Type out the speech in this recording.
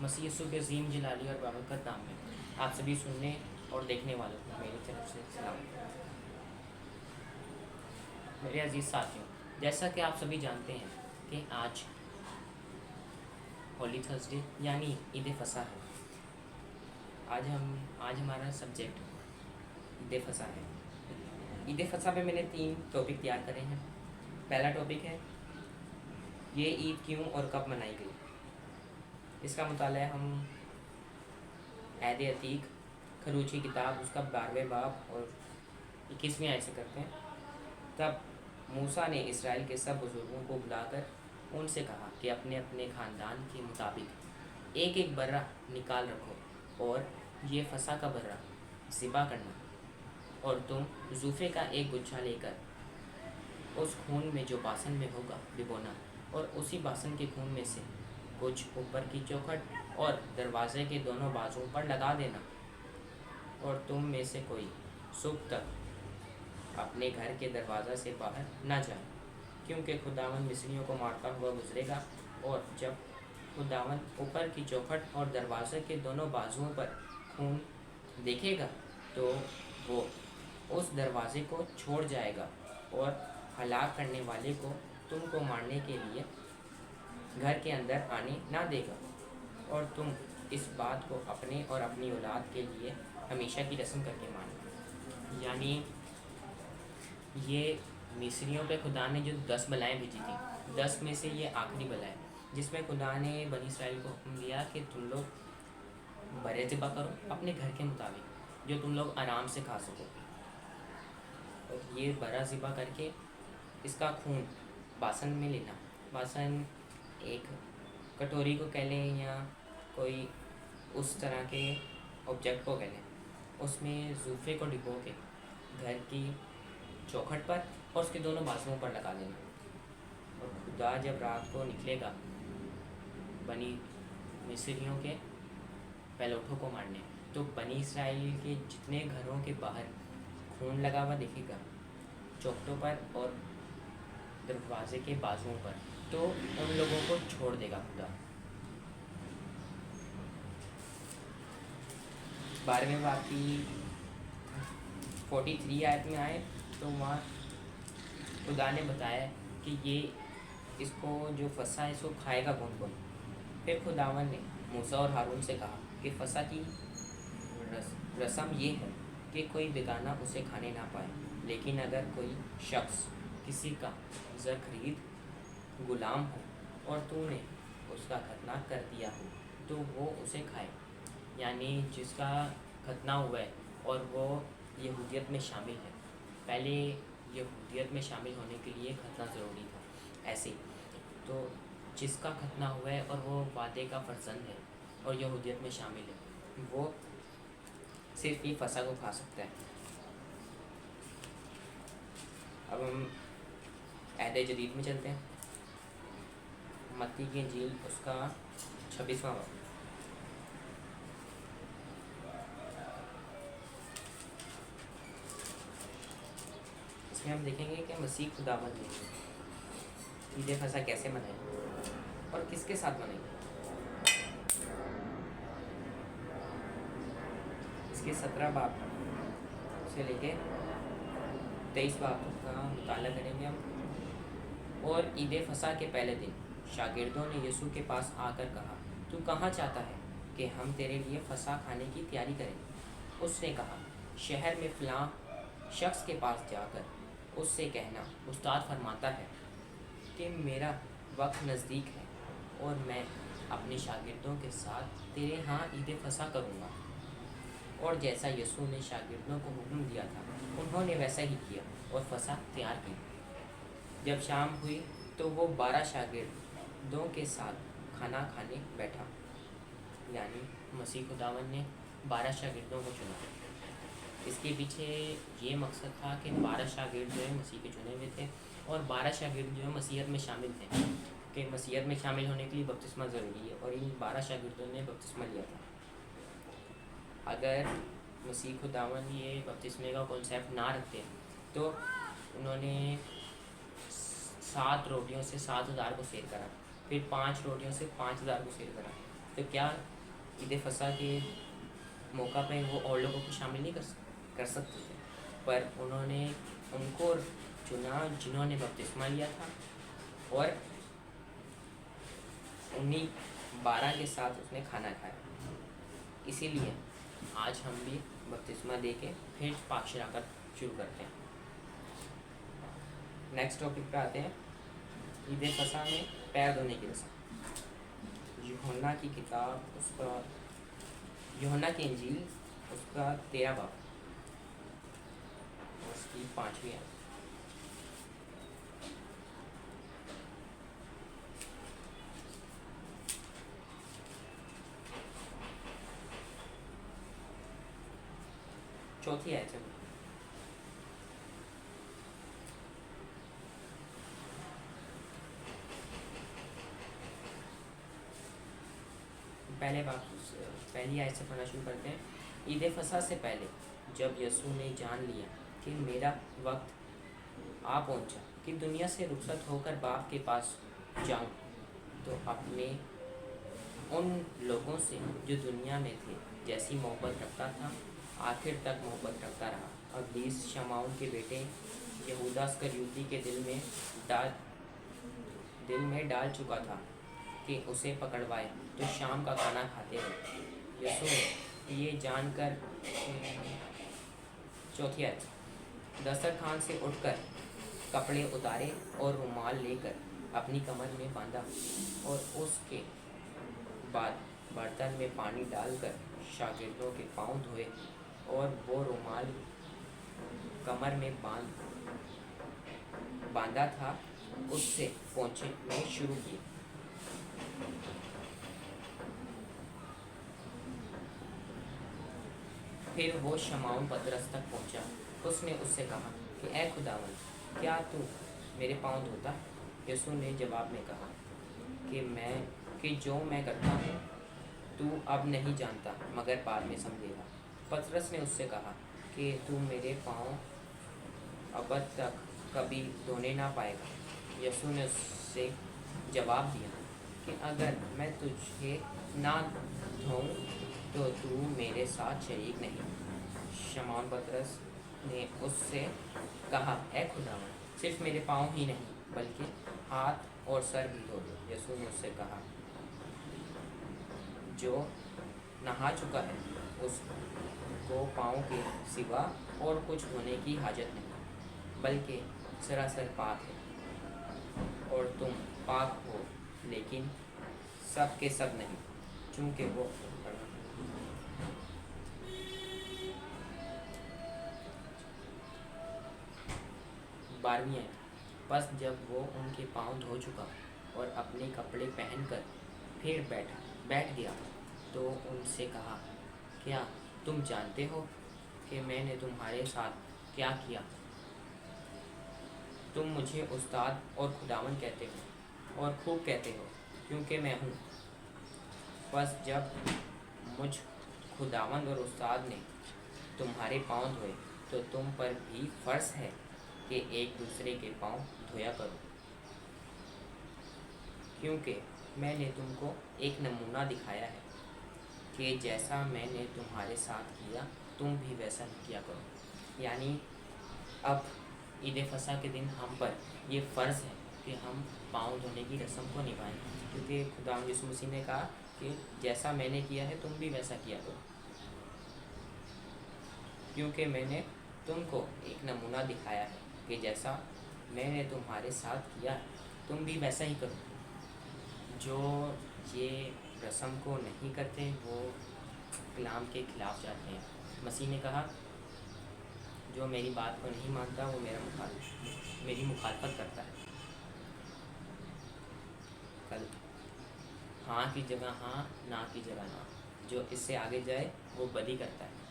مسیح یسوع کے عظیم جلالی اور بابرکت نام میں آپ سبھی سننے اور دیکھنے والوں کو میری طرف سے سلام۔ میرے عزیز ساتھیوں، جیسا کہ آپ سبھی جانتے ہیں کہ آج ہولی تھرسڈے یعنی عید فصح ہے۔ آج ہمارا سبجیکٹ عید فصح ہے۔ عید فصح پہ میں نے 3 ٹاپک تیار کرے ہیں۔ پہلا ٹاپک ہے یہ عید کیوں اور کب منائی گئی۔ اس کا مطالعہ ہم عہد عتیق خروچی کتاب اس کا 12ویں باب اور 21ویں آیت سے کرتے ہیں۔ تب موسیٰ نے اسرائیل کے سب بزرگوں کو بلا کر ان سے کہا کہ اپنے اپنے خاندان کے مطابق ایک ایک برہ نکال رکھو اور یہ فصح کا برہ ذبح کرنا، اور تم زوفے کا ایک گچھا لے کر اس خون میں جو باسن میں ہوگا ڈبونا، اور اسی باسن کے خون میں سے کچھ اوپر کی چوکھٹ اور دروازے کے دونوں بازوؤں پر لگا دینا، اور تم میں سے کوئی صبح تک اپنے گھر کے دروازہ سے باہر نہ جائے، کیونکہ خداوند مصریوں کو مارتا ہوا گزرے گا، اور جب خداوند اوپر کی چوکھٹ اور دروازے کے دونوں بازوؤں پر خون دیکھے گا تو وہ اس دروازے کو چھوڑ جائے گا اور ہلاک کرنے والے کو تم کو مارنے کے لیے گھر کے اندر آنے نہ دے گا، اور تم اس بات کو اپنے اور اپنی اولاد کے لیے ہمیشہ کی رسم کر کے مانو۔ یعنی یہ مصریوں پہ خدا نے جو 10 بلائیں بھیجی تھیں، 10 میں سے یہ آخری بلا ہے جس میں خدا نے بنی اسرائیل کو حکم دیا کہ تم لوگ برے ذبح کرو اپنے گھر کے مطابق جو تم لوگ آرام سے کھا سکو، اور یہ برا ذبح کر کے اس کا خون باسن میں لینا۔ باسن ایک کٹوری کو کہہ لیں یا کوئی اس طرح کے آبجیکٹ کو کہہ لیں، اس میں زوفے کو ڈبو کے گھر کی چوکھٹ پر اور اس کے دونوں بازوؤں پر لگا دینا، اور خدا جب رات کو نکلے گا بنی مصریوں کے پہلوٹوں کو مارنے، تو بنی اسرائیل کے جتنے گھروں کے باہر خون لگا ہوا دکھے گا چوکھٹوں پر اور دروازے کے بازوؤں پر، تو ان لوگوں کو چھوڑ دے گا خدا۔ 12ویں باب کی 43 آیت میں آئے تو وہاں خدا نے بتایا کہ یہ اس کو جو فصح ہے اس کو کھائے گا کون کون۔ پھر خداوند نے موسیٰ اور ہارون سے کہا کہ فصح کی رسم یہ ہے کہ کوئی بیگانہ اسے کھانے نہ پائے، لیکن اگر کوئی شخص کسی کا زر خرید غلام ہو اور تو نے اس کا ختنہ کر دیا ہو تو وہ اسے کھائے۔ یعنی جس کا ختنہ ہوا ہے اور وہ یہودیت میں شامل ہے، پہلے یہودیت میں شامل ہونے کے لیے ختنہ ضروری تھا، ایسے تو جس کا ختنہ ہوا ہے اور وہ وعدے کا فرزند ہے اور یہودیت میں شامل ہے، وہ صرف یہ فصح کو کھا سکتا ہے۔ اب ہم عہد جدید میں چلتے ہیں۔ متی کی انجیل اس کا 26واں باب۔ اس میں ہم دیکھیں گے کہ مسیح خداوند نے عید فصح کیسے منائی اور کس کے ساتھ منائی۔ اس کے 17 باب سے لے کے 23 باب کا مطالعہ کریں گے ہم۔ اور عید فصح کے پہلے دن شاگردوں نے یسوع کے پاس آ کر کہا، تو کہاں چاہتا ہے کہ ہم تیرے لیے فصح کھانے کی تیاری کریں؟ اس نے کہا، شہر میں فلاں شخص کے پاس جا کر اس سے کہنا، استاد فرماتا ہے کہ میرا وقت نزدیک ہے اور میں اپنے شاگردوں کے ساتھ تیرے ہاں عید فصح کروں گا۔ اور جیسا یسوع نے شاگردوں کو حکم دیا تھا انہوں نے ویسا ہی کیا اور فصح تیار کی۔ جب شام ہوئی تو وہ 12 شاگردوں کے ساتھ کھانا کھانے بیٹھا۔ یعنی مسیح خداوند نے 12 شاگردوں کو چنا۔ اس کے پیچھے یہ مقصد تھا کہ 12 شاگرد جو ہے مسیح کے چنے ہوئے تھے، اور 12 شاگرد جو ہے مسیحیت میں شامل تھے، کہ مسیحیت میں شامل ہونے کے لیے بپتسمہ ضروری ہے، اور ان 12 شاگردوں نے بپتسمہ لیا تھا۔ اگر مسیح خداوند یہ بپتسمے کا کانسیپٹ نہ رکھتے تو انہوں نے 7 روٹیوں سے 7,000 کو سیر کرا، پھر 5 روٹیوں سے 5,000 کو سیر کرا، تو کیا عید فصح کے موقع پہ وہ اور لوگوں کو شامل نہیں کر سکتے تھے؟ پر انہوں نے ان کو چنا جنہوں نے بپتسمہ لیا تھا، اور انہیں 12 کے ساتھ اس نے کھانا کھایا۔ اسی لیے آج ہم بھی بپتسمہ دے کے پھر پاک شراکت شروع کرتے ہیں۔ نیکسٹ ٹاپک پہ آتے ہیں، عید فصح میں پیر دھونے کی رسم۔ یوحنا کی کتاب، یوحنا کی انجیل، اس کا 13 باب اور اس کی 5ویں آیت۔ چوتھی آیت سے پہلی آیت سے پڑھنا شروع کرتے ہیں۔ عید فصح سے پہلے جب یسوع نے جان لیا کہ میرا وقت آ پہنچا کہ دنیا سے رخصت ہو کر باپ کے پاس جاؤں، تو اپنے ان لوگوں سے جو دنیا میں تھے جیسی محبت رکھتا تھا آخر تک محبت رکھتا رہا۔ ابلیس شمعون کے بیٹے یہودا اسکریوتی کے دل میں ڈال چکا تھا کہ اسے پکڑوائے تو شام کا کھانا کھاتے ہوئے یسوع یہ جان کر چوتھی آیت، دسترخوان سے اٹھ کر کپڑے اتارے اور رومال لے کر اپنی کمر میں باندھا، اور اس کے بعد برتن میں پانی ڈال کر شاگردوں کے پاؤں دھوئے، اور وہ رومال کمر میں باندھا تھا اس سے پوچھنے شروع کیے۔ پھر وہ شمعون پطرس تک پہنچا۔ اس نے اس سے کہا کہ اے خداوند، کیا تو میرے پاؤں دھوتا؟ یسوع نے جواب میں کہا کہ جو میں کرتا ہوں تو اب نہیں جانتا، مگر بعد میں سمجھے گا۔ پطرس نے اس سے کہا کہ تو میرے پاؤں ابد تک کبھی دھونے نہ پائے گا۔ یسوع نے اس سے جواب دیا کہ اگر میں تجھے نہ دھوؤں تو میرے ساتھ شریک نہیں۔ شمعون پطرس نے اس سے کہا اے خداوند، صرف میرے پاؤں ہی نہیں بلکہ ہاتھ اور سر بھی دھو دو۔ یسوع نے اس سے کہا جو نہا چکا ہے اس کو پاؤں کے سوا اور کچھ دھونے کی حاجت نہیں، بلکہ سراسر پاک ہے۔ اور تم پاک ہو لیکن سب کے سب نہیں، چونکہ وہ 12ویں آیت، پس جب وہ ان کے پاؤں دھو چکا اور اپنے کپڑے پہن کر پھر بیٹھ گیا تو ان سے کہا کیا تم جانتے ہو کہ میں نے تمہارے ساتھ کیا کیا؟ تم مجھے استاد اور خداوند کہتے ہو، اور خوب کہتے ہو کیونکہ میں ہوں۔ پس جب مجھ خداوند اور استاد نے تمہارے پاؤں دھوئے تو تم پر بھی فرض ہے کہ ایک دوسرے کے پاؤں دھویا کرو، کیونکہ میں نے تم کو ایک نمونہ دکھایا ہے کہ جیسا میں نے تمہارے ساتھ کیا تم بھی ویسا ہی کیا کرو۔ یعنی اب عید فصح کے دن ہم پر یہ فرض ہے کہ ہم پاؤں دھونے کی رسم کو نبھائیں، کیونکہ خداوند یسوع مسیح نے کہا کہ جیسا میں نے کیا ہے تم بھی ویسا کیا کرو، کیونکہ میں نے تم کو ایک نمونہ دکھایا ہے کہ جیسا میں نے تمہارے ساتھ کیا تم بھی ویسا ہی کرو۔ جو یہ رسم کو نہیں کرتے وہ کلام کے خلاف جاتے ہیں۔ مسیح نے کہا جو میری بات کو نہیں مانتا وہ میری مخالفت کرتا ہے۔ کل ہاں کی جگہ ہاں، نہ کی جگہ نہ، جو اس سے آگے جائے وہ بدی کرتا ہے۔